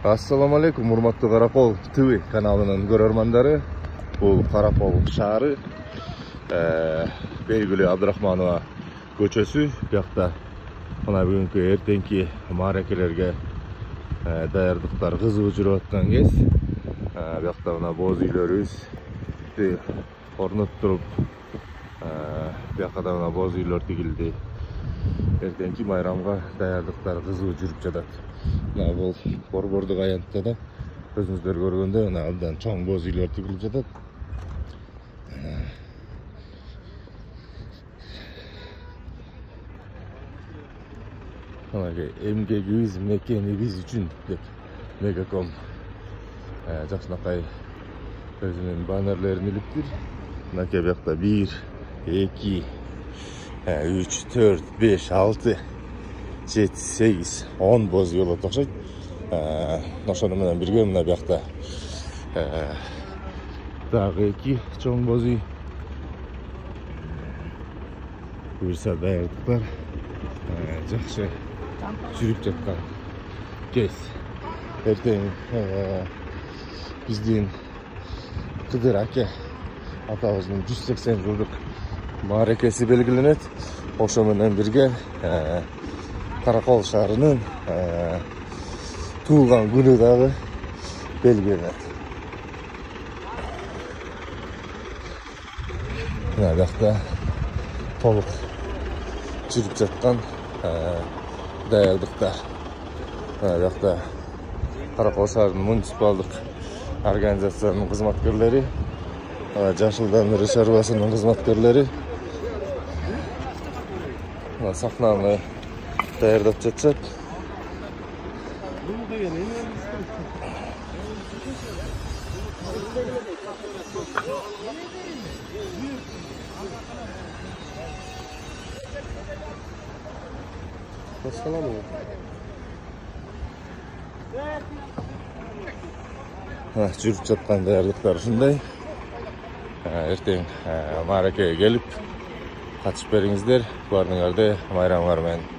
Assalamu alaikum, урматтуу Каракол ТВ каналынын көрөрмандары. Бул Каракол шаары, белгилүү Абдрахманова көчөсү. Бuyakta мына бүгүнкү эртеңки мааракелерге даярдыктар кызуу жүрүп аткан кез. Бuyakta мына боз үйлөрүбүздү орноттуруп, бuyакка да мына боз үйлөр тигилди. Эртеңки майрамга даярдыктар кызуу жүрүп жатат. Мына бул борбордук аянтта да өзүңүздөр көргөндө мына абдан чоң боз үйлөр тигилип жатат. Эмгегибиз, мекенибиз үчүн деп Мегаком жакшынакай өзүнүн баннерлерин илиптир. Мынакей бuyakta 1, 2, 3, 4, 5, 6, 7, 8, 10 боз үй болот окшойт. Ошону менен бирге мына бuyakta дагы 2 чоң боз үй. Буюрса даярдыктар жакшы жүрүп жаткан кез. Эртең биздин Кыдыр аке атабыздын 180 жылдык мааракеси белгиленет. Ошо менен бирге Каракол шаарынын туулган күнү дагы белгиленет. Мына бuyakta толук жүрүп жаткан даярдыктар. Мына бuyakta Каракол шаарынын муниципалдык организациянын кызматкерлери, Жашыл Дамир шаруасынын кызматкерлери сахнаны даярдап жатышат. Жүрүп жаткан даярдыктар ушундай. Эртең мааракеге келип катышып бериңиздер. Баарыңарды майрамыңар менен